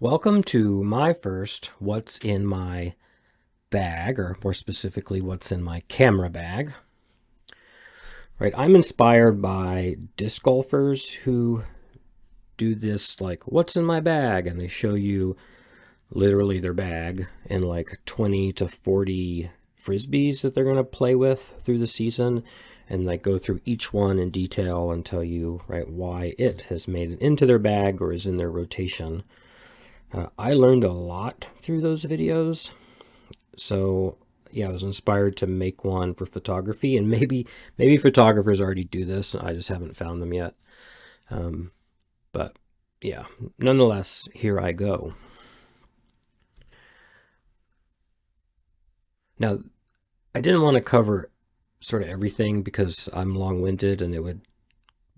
Welcome to my first What's in My Bag, or more specifically, What's in My Camera Bag. Right, I'm inspired by disc golfers who do this, like, what's in my bag? And they show you literally their bag and like 20 to 40 frisbees that they're going to play with through the season, and like go through each one in detail and tell you, right, why it has made it into their bag or is in their rotation. I learned a lot through those videos, so yeah, I was inspired to make one for photography, and maybe photographers already do this. I just haven't found them yet. But yeah, nonetheless, here I go. Now, I didn't want to cover sort of everything because I'm long-winded and it would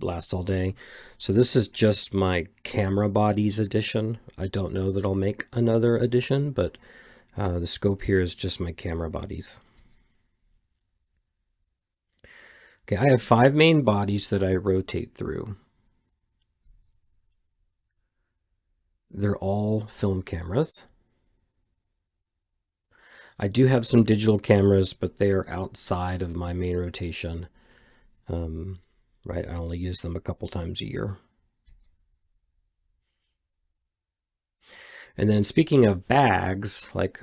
last all day. So this is just my camera bodies edition. I don't know that I'll make another edition, but the scope here is just my camera bodies. Okay, I have 5 main bodies that I rotate through. They're all film cameras. I do have some digital cameras, but they are outside of my main rotation. Right, I only use them a couple times a year. And then speaking of bags, like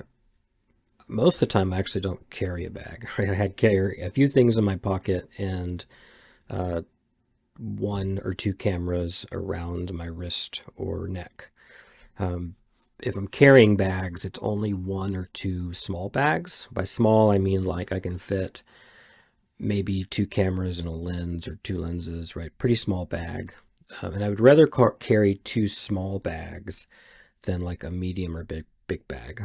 most of the time I actually don't carry a bag. Right? I had carry a few things in my pocket and 1 or 2 cameras around my wrist or neck. If I'm carrying bags, it's only 1 or 2 small bags. By small, I mean like I can fit maybe 2 cameras and a lens or 2 lenses, right? Pretty small bag. And I would rather carry 2 small bags than like a medium or big bag.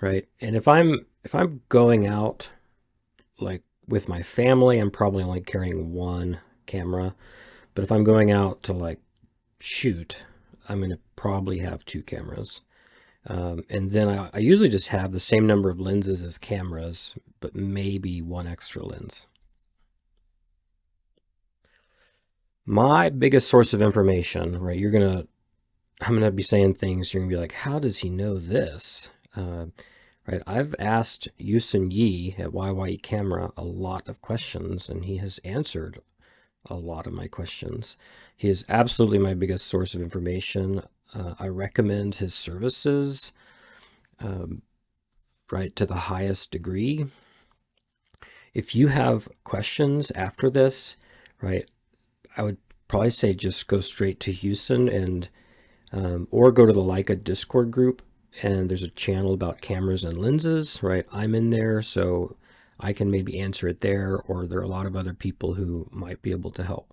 Right? And if I'm going out like with my family, I'm probably only carrying 1 camera. But if I'm going out to like shoot, I'm going to probably have 2 cameras. And then I usually just have the same number of lenses as cameras, but maybe 1 extra lens. My biggest source of information, right? I'm gonna be saying things. You're gonna be like, how does he know this? Right? I've asked Youxin Ye at YYE Camera a lot of questions, and he has answered a lot of my questions. He is absolutely my biggest source of information. I recommend his services, right, to the highest degree. If you have questions after this, right, I would probably say just go straight to Houston and or go to the Leica Discord group, and there's a channel about cameras and lenses, right? I'm in there, so I can maybe answer it there, or there are a lot of other people who might be able to help.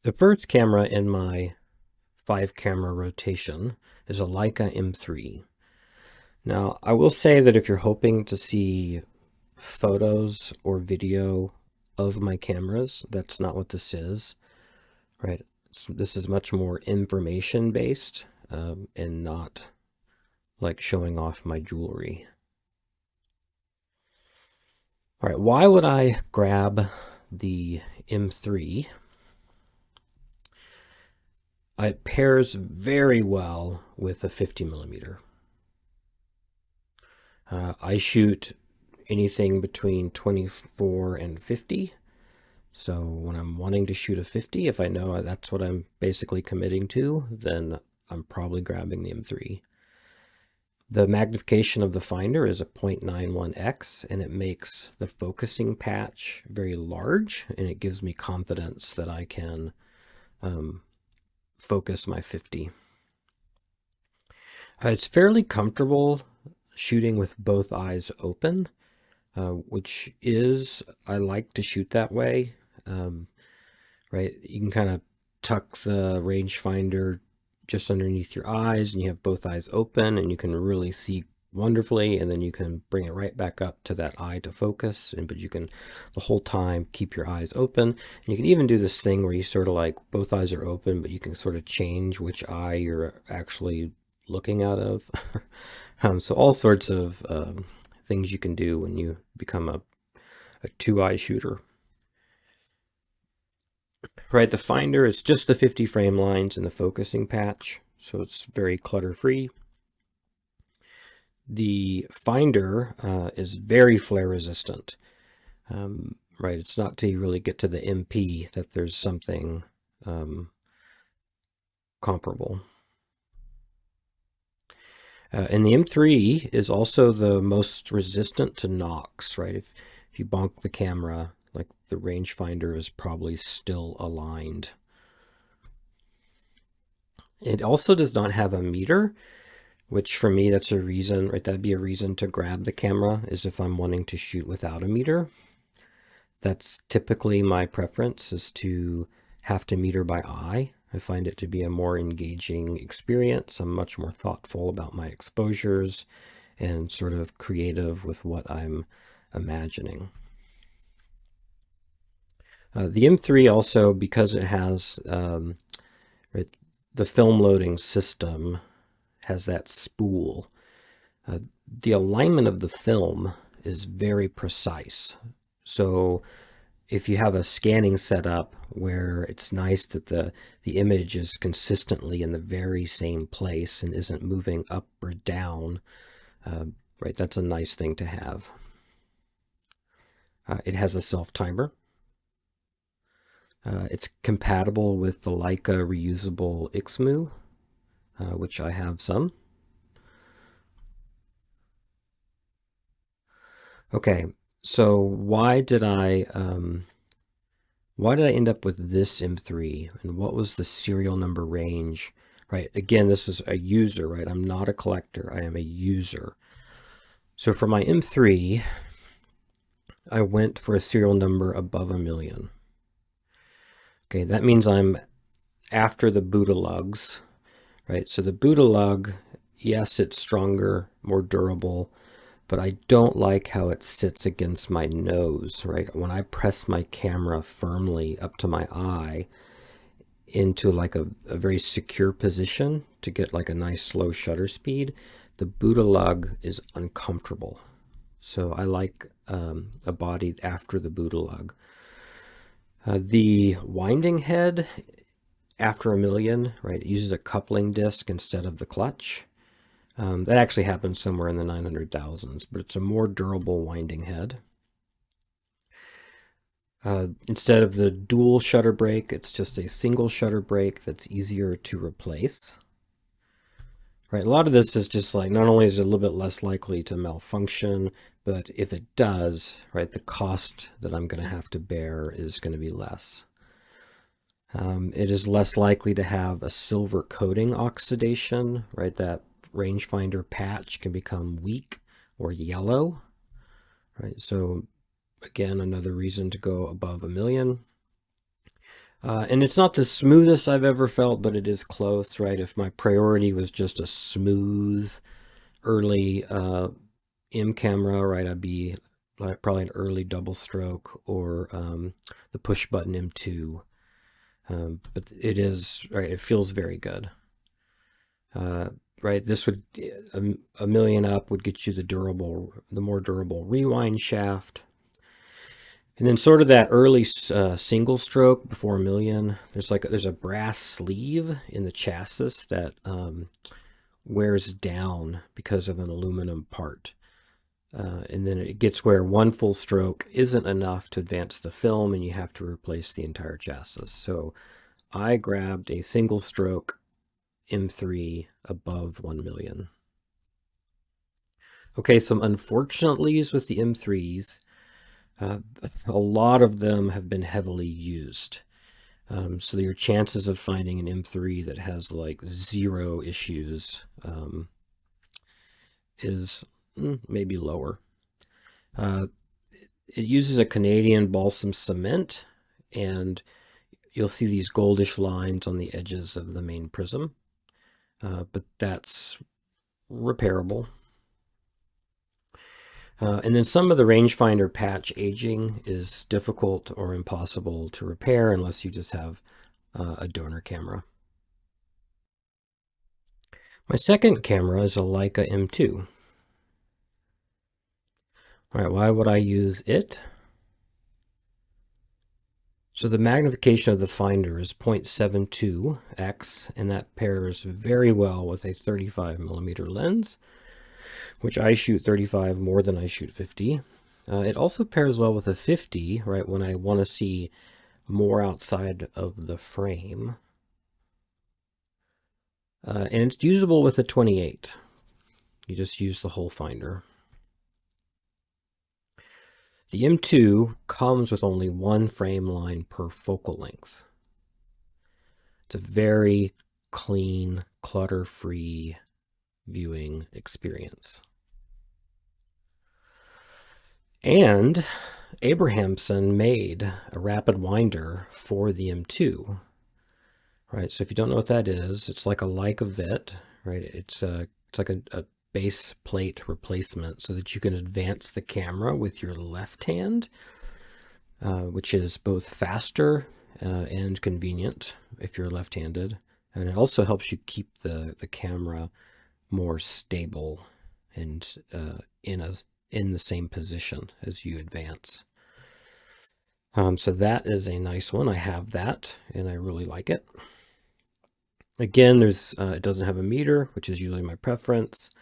The first camera in my 5 camera rotation is a Leica M3. Now, I will say that if you're hoping to see photos or video of my cameras, that's not what this is, right? This is much more information based and not like showing off my jewelry. All right, why would I grab the M3? It pairs very well with a 50mm. I shoot anything between 24 and 50. So when I'm wanting to shoot a 50, if I know that's what I'm basically committing to, then I'm probably grabbing the M3. The magnification of the finder is a 0.91x, and it makes the focusing patch very large, and it gives me confidence that I can focus my 50. It's fairly comfortable shooting with both eyes open, which is, I like to shoot that way. Right, you can kind of tuck the rangefinder just underneath your eyes, and you have both eyes open, and you can really see wonderfully, and then you can bring it right back up to that eye to focus, but you can the whole time keep your eyes open. And you can even do this thing where you sort of like both eyes are open, but you can sort of change which eye you're actually looking out of. So all sorts of things you can do when you become a 2-eye shooter. Right, the finder is just the 50 frame lines and the focusing patch, so it's very clutter-free. The finder is very flare resistant. Right, it's not till you really get to the MP that there's something comparable. And the M3 is also the most resistant to knocks, right? If you bonk the camera, like the rangefinder is probably still aligned. It also does not have a meter, which for me, that's a reason, right? That'd be a reason to grab the camera, is if I'm wanting to shoot without a meter. That's typically my preference, is to have to meter by eye. I find it to be a more engaging experience. I'm much more thoughtful about my exposures and sort of creative with what I'm imagining. The M3 also, because it has right, the film loading system, has that spool. The alignment of the film is very precise. So if you have a scanning setup where it's nice that the image is consistently in the very same place and isn't moving up or down, right, that's a nice thing to have. It has a self-timer. It's compatible with the Leica reusable Ixmu, which I have some. Okay, so why did I end up with this M3, and what was the serial number range? Right, again, this is a user, right? I'm not a collector, I am a user. So for my M3, I went for a serial number above 1 million. Okay, that means I'm after the Buddha lugs, right? So the Buddha lug, yes, it's stronger, more durable, but I don't like how it sits against my nose, right? When I press my camera firmly up to my eye into like a very secure position to get like a nice slow shutter speed, the Buddha lug is uncomfortable. So I like a body after the Buddha lug. The winding head, after 1 million, right, it uses a coupling disc instead of the clutch. That actually happens somewhere in the 900,000s, but it's a more durable winding head. Instead of the dual shutter brake, it's just a single shutter brake that's easier to replace. Right, a lot of this is just like, not only is it a little bit less likely to malfunction, but if it does, right, the cost that I'm going to have to bear is going to be less. It is less likely to have a silver coating oxidation, right? That rangefinder patch can become weak or yellow, right? So again, another reason to go above 1 million. And it's not the smoothest I've ever felt, but it is close, right? If my priority was just a smooth, early M camera, right, I'd be like probably an early double stroke or the push button M2. But it is, right, it feels very good. Right, this would, 1 million up would get you the more durable rewind shaft. And then sort of that early single stroke before 1 million, there's a brass sleeve in the chassis that wears down because of an aluminum part. And then it gets where one full stroke isn't enough to advance the film and you have to replace the entire chassis. So I grabbed a single stroke M3 above 1 million. Okay, some unfortunately's with the M3s. A lot of them have been heavily used. So your chances of finding an M3 that has like 0 issues is maybe lower. It uses a Canadian balsam cement, and you'll see these goldish lines on the edges of the main prism, but that's repairable. And then some of the rangefinder patch aging is difficult or impossible to repair unless you just have a donor camera. My second camera is a Leica M2. All right, why would I use it? So the magnification of the finder is 0.72x, and that pairs very well with a 35mm lens, which I shoot 35 more than I shoot 50. It also pairs well with a 50, right, when I want to see more outside of the frame. And it's usable with a 28. You just use the whole finder. The M2 comes with only one frame line per focal length. It's a very clean, clutter-free viewing experience. And Abrahamson made a rapid winder for the M2. Right, so if you don't know what that is, it's like a Leica Vit, right? It's like a base plate replacement so that you can advance the camera with your left hand, which is both faster and convenient if you're left-handed. And it also helps you keep the camera more stable and in the same position as you advance. So that is a nice one. I have that, and I really like it. Again, it doesn't have a meter, which is usually my preference.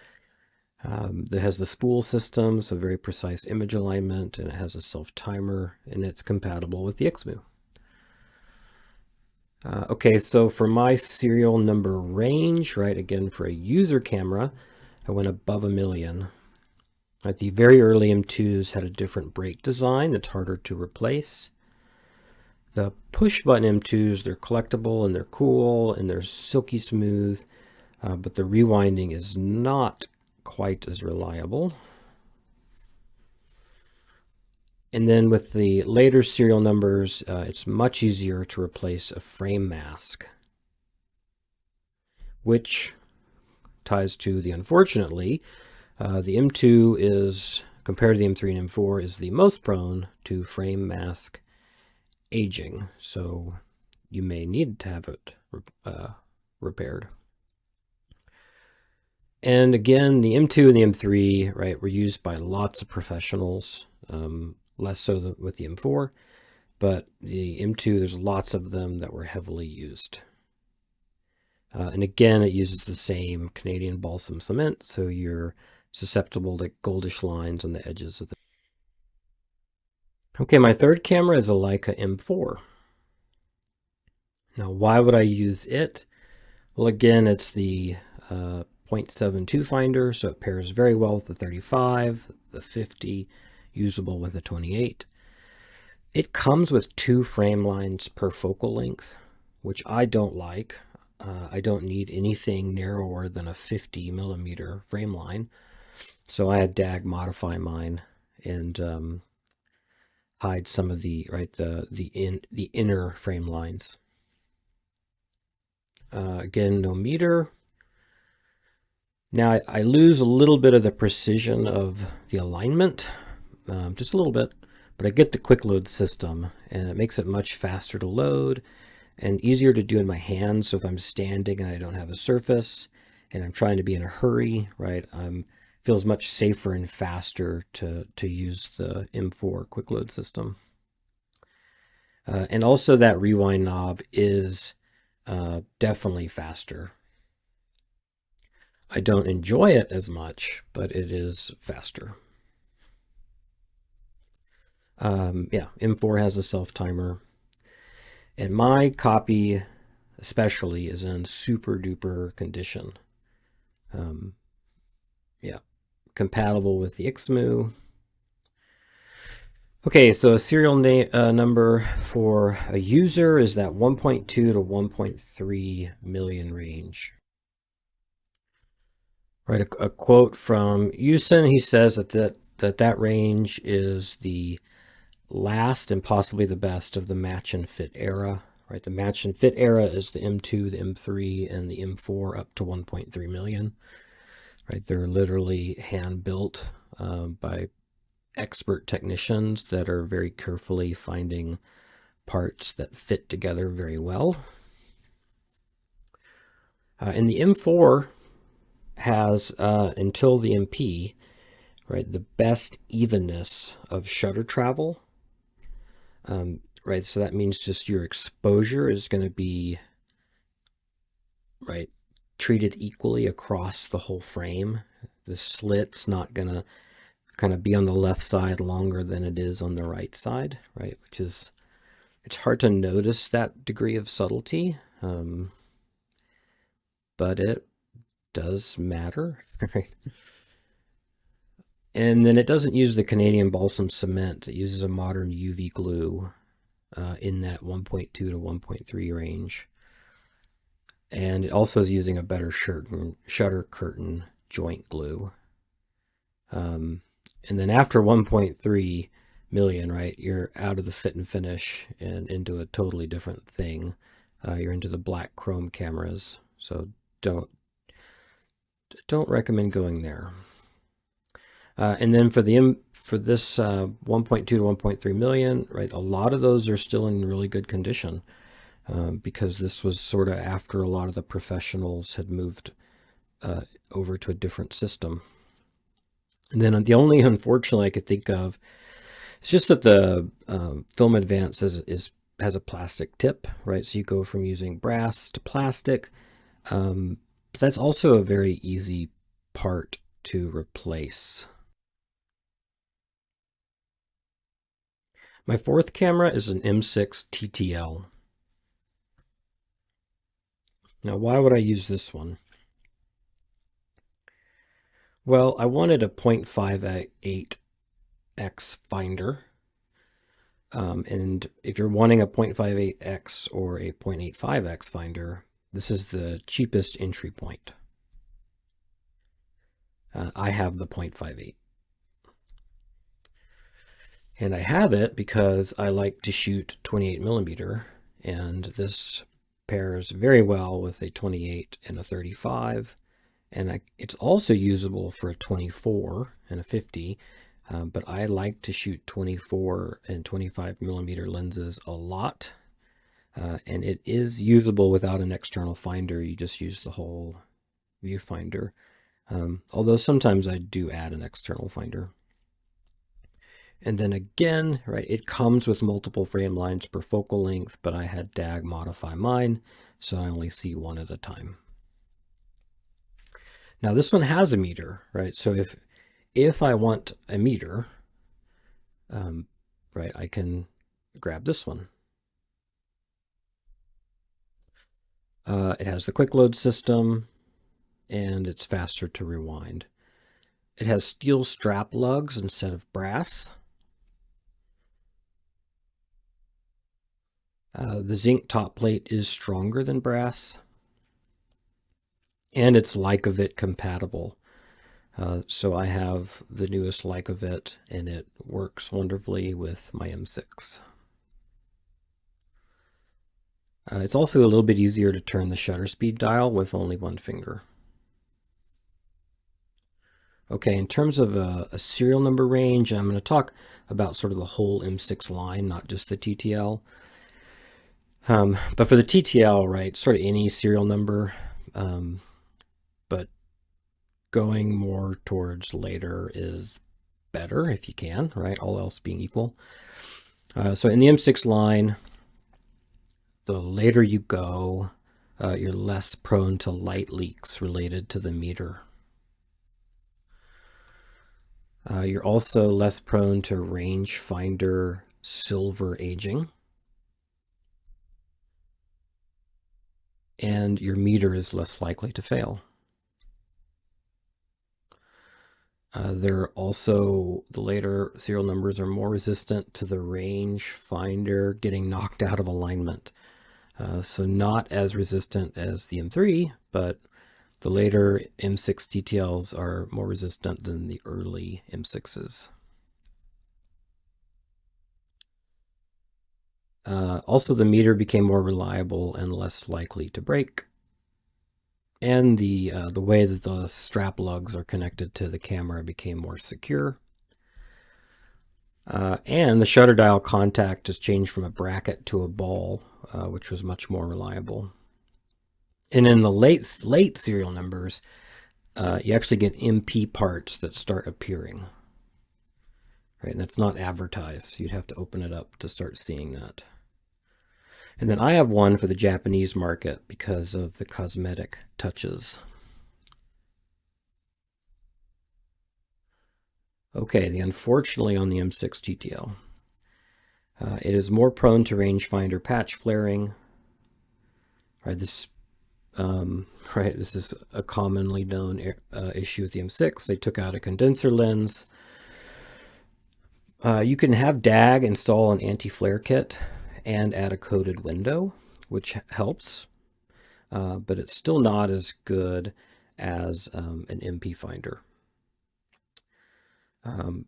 It has the spool system, so very precise image alignment, and it has a self-timer, and it's compatible with the XMU. Okay, so for my serial number range, right, again, for a user camera, I went above 1 million. Right, the very early M2s had a different brake design that's harder to replace. The push button M2s, they're collectible and they're cool and they're silky smooth, but the rewinding is not quite as reliable. And then with the later serial numbers, it's much easier to replace a frame mask, which ties to the unfortunately, the M2 is, compared to the M3 and M4, is the most prone to frame mask aging, so you may need to have it repaired. And again, the M2 and the M3, right, were used by lots of professionals, less so with the M4, but the M2, there's lots of them that were heavily used. And again, it uses the same Canadian balsam cement, so you're susceptible to goldish lines on the edges of the... Okay, my third camera is a Leica M4. Now, why would I use it? Well, again, it's the 0.72 finder, so it pairs very well with the 35, the 50, usable with the 28. It comes with 2 frame lines per focal length, which I don't like. I don't need anything narrower than a 50mm frame line. So I had DAG modify mine and hide some of the the inner frame lines. Again, no meter. Now I lose a little bit of the precision of the alignment, just a little bit, but I get the quick load system, and it makes it much faster to load and easier to do in my hands. So if I'm standing and I don't have a surface and I'm trying to be in a hurry, right, feels much safer and faster to use the M4 quick load system. And also that rewind knob is definitely faster. I don't enjoy it as much, but it is faster. Yeah, M4 has a self-timer. And my copy especially is in super duper condition. Yeah, compatible with the XMU. Okay, so a serial number for a user is that 1.2 to 1.3 million range. Right, a quote from Youxin, he says that range is the last and possibly the best of the match and fit era. Right, the match and fit era is the M2, the M3, and the M4 up to 1.3 million. Right, they're literally hand built by expert technicians that are very carefully finding parts that fit together very well. And the M4 has, until the MP, right, the best evenness of shutter travel. right? So that means just your exposure is going to be, right, treated equally across the whole frame. The slit's not going to kind of be on the left side longer than it is on the right side, right? Which is, it's hard to notice that degree of subtlety, but it does matter, right? And then it doesn't use the Canadian balsam cement. It uses a modern UV glue in that 1.2 to 1.3 range. And it also is using a better shutter curtain joint glue. And then after 1.3 million, right, you're out of the fit and finish and into a totally different thing. You're into the black chrome cameras. So don't recommend going there. And then for this 1.2 to 1.3 million, right, a lot of those are still in really good condition because this was sort of after a lot of the professionals had moved over to a different system. And then the only, unfortunately, I could think of, it's just that the Film Advance has a plastic tip, right? So you go from using brass to plastic. But that's also a very easy part to replace. My fourth camera is an M6 TTL. Now, why would I use this one? Well, I wanted a 0.58x finder. And if you're wanting a 0.58x or a 0.85x finder, this is the cheapest entry point. I have the 0.58. And I have it because I like to shoot 28mm, and this pairs very well with a 28 and a 35. And it's also usable for a 24 and a 50, but I like to shoot 24 and 25mm lenses a lot. And it is usable without an external finder. You just use the whole viewfinder. Although sometimes I do add an external finder. And then again, right, it comes with multiple frame lines per focal length, but I had DAG modify mine, so I only see one at a time. Now this one has a meter, right? So if I want a meter, right, I can grab this one. It has the quick load system, and it's faster to rewind. It has steel strap lugs instead of brass. The zinc top plate is stronger than brass, and it's Leica compatible. So I have the newest Leica, and it works wonderfully with my M6. It's also a little bit easier to turn the shutter speed dial with only one finger. Okay, in terms of a serial number range, I'm going to talk about sort of the whole M6 line, not just the TTL. But for the TTL, right, sort of any serial number, but going more towards later is better if you can, right, all else being equal. So in the M6 line, the later you go, you're less prone to light leaks related to the meter. You're also less prone to rangefinder silver aging. And your meter is less likely to fail. They're also, the later serial numbers are more resistant to the rangefinder getting knocked out of alignment. So not as resistant as the M3, but the later M6 TTLs are more resistant than the early M6s. Also, the meter became more reliable and less likely to break. And the way that the strap lugs are connected to the camera became more secure. And the shutter dial contact has changed from a bracket to a ball, which was much more reliable. And in the late serial numbers, you actually get MP parts that start appearing. Right, and that's not advertised. You'd have to open it up to start seeing that. And then I have one for the Japanese market because of the cosmetic touches. Okay, unfortunately on the M6 TTL, it is more prone to rangefinder patch flaring. Right, this is a commonly known issue with the M6. They took out a condenser lens. You can have DAG install an anti-flare kit and add a coated window, which helps, but it's still not as good as an MP finder.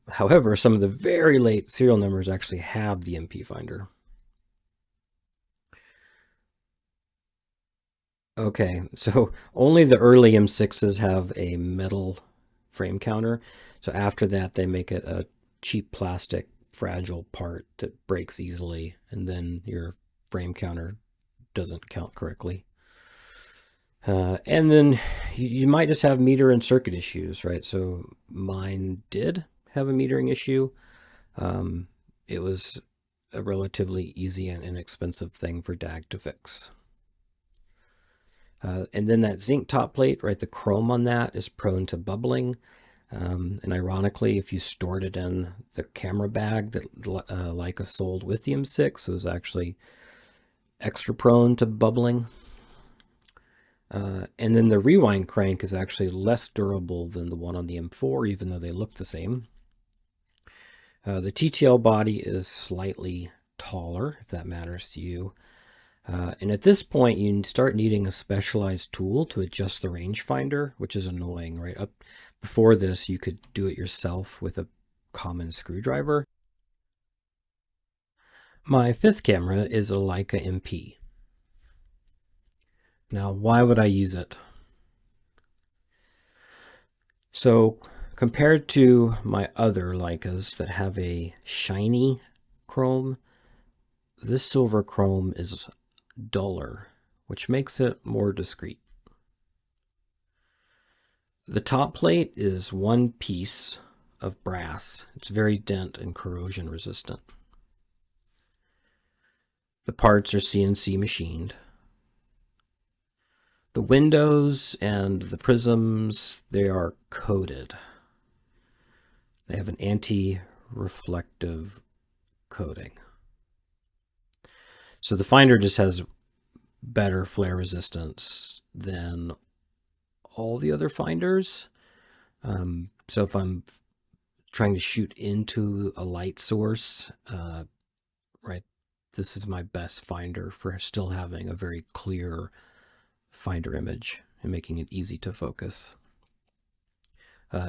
However, some of the very late serial numbers actually have the MP finder. Okay, so only the early M6s have a metal frame counter. So after that, they make it a cheap plastic fragile part that breaks easily, and then your frame counter doesn't count correctly. And then you might just have meter and circuit issues, right? So mine did have a metering issue. It was a relatively easy and inexpensive thing for DAG to fix. And then that zinc top plate, right, the chrome on that is prone to bubbling. And ironically, if you stored it in the camera bag that Leica sold with the M6, it was actually extra prone to bubbling. And then the rewind crank is actually less durable than the one on the M4, even though they look the same. The TTL body is slightly taller, if that matters to you. And at this point, you start needing a specialized tool to adjust the rangefinder, which is annoying, right? Up before this, you could do it yourself with a common screwdriver. My fifth camera is a Leica MP. Now, why would I use it? So, compared to my other Leicas that have a shiny chrome, this silver chrome is duller, which makes it more discreet. The top plate is one piece of brass. It's very dent and corrosion resistant. The parts are CNC machined. The windows and the prisms, they are coated. They have an anti-reflective coating. So the finder just has better flare resistance than all the other finders. So if I'm trying to shoot into a light source, right, this is my best finder for still having a very clear finder image and making it easy to focus.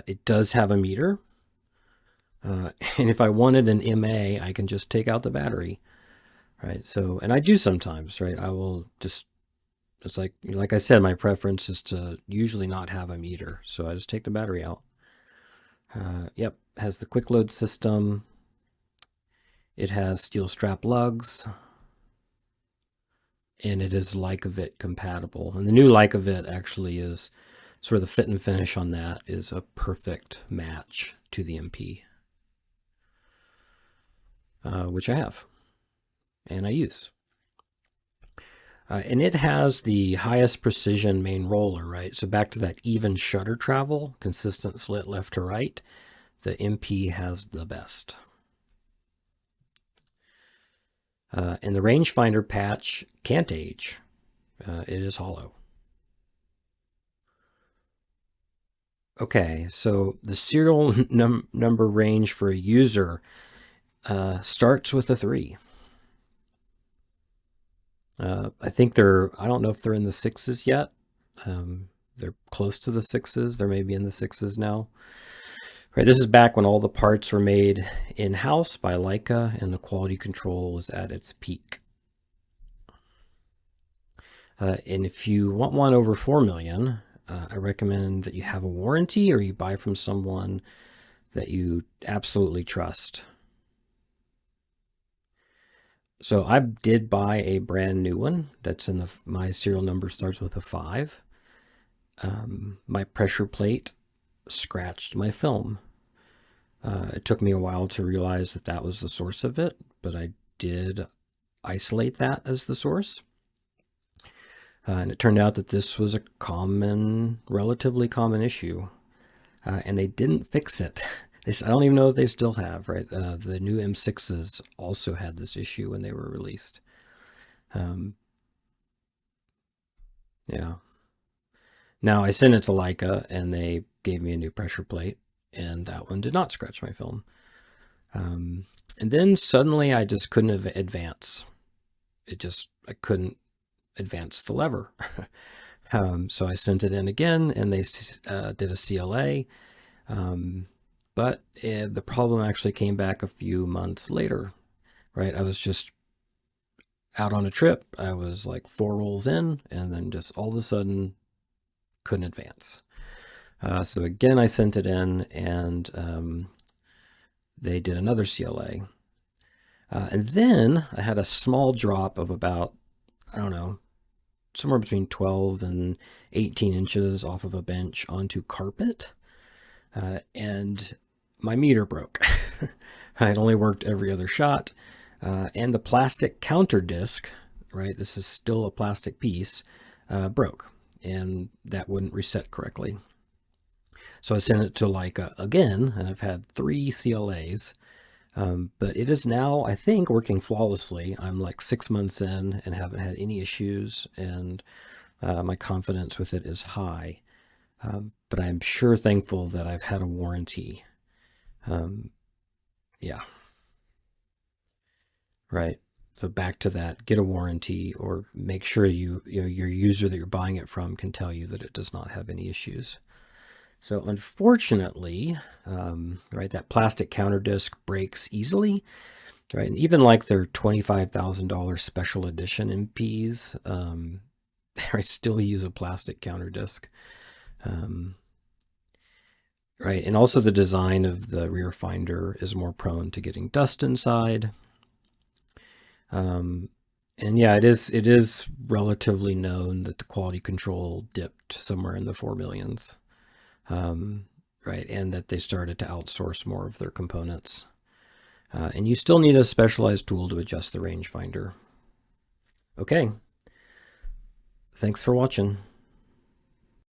It does have a meter. And if I wanted an MA, I can just take out the battery, right? So, and I do sometimes, right? I will just, it's like I said, my preference is to usually not have a meter. So I just take the battery out. Yep, has the quick load system. It has steel strap lugs. And it is Leica Vit compatible. And the new Leica Vit actually is sort of the fit and finish on that is a perfect match to the MP, which I have and I use. And it has the highest precision main roller, right? So back to that even shutter travel, consistent slit left to right, the MP has the best. And the rangefinder patch can't age. It is hollow. Okay, so the serial number range for a user starts with a 3. I think I don't know if they're in the 6s yet. They're close to the 6s. They're maybe in the 6s now. Right, this is back when all the parts were made in-house by Leica and the quality control was at its peak. And if you want one over 4 million, I recommend that you have a warranty or you buy from someone that you absolutely trust. So I did buy a brand new one that's in my serial number starts with a 5. My pressure plate scratched my film. It took me a while to realize that that was the source of it, but I did isolate that as the source. And it turned out that this was a relatively common issue, and they didn't fix it. I don't even know if they still have, right? The new M6s also had this issue when they were released. Yeah. Now I sent it to Leica, and they gave me a new pressure plate, and that one did not scratch my film. And then suddenly I just couldn't advance. I couldn't advance the lever. So I sent it in again, and they did a CLA. But the problem actually came back a few months later, right? I was just out on a trip. I was like 4 rolls in, and then just all of a sudden couldn't advance. So again, I sent it in, and they did another CLA. And then I had a small drop of about, I don't know, somewhere between 12 and 18 inches off of a bench onto carpet. And my meter broke. It only worked every other shot. And the plastic counter disc, right, this is still a plastic piece, broke. And that wouldn't reset correctly. So I sent it to Leica again, and I've had 3 CLAs. But it is now, I think, working flawlessly. I'm like 6 months in and haven't had any issues, and my confidence with it is high. But I'm sure thankful that I've had a warranty. Yeah. Right. So back to that, get a warranty, or make sure your user that you're buying it from can tell you that it does not have any issues. So unfortunately, right, that plastic counter disc breaks easily, right? And even like their $25,000 special edition MPs, I still use a plastic counter disc. Right, and also the design of the rear finder is more prone to getting dust inside. And yeah, it is relatively known that the quality control dipped somewhere in the 4 millions. Right, and that they started to outsource more of their components. And you still need a specialized tool to adjust the rangefinder. Okay, thanks for watching.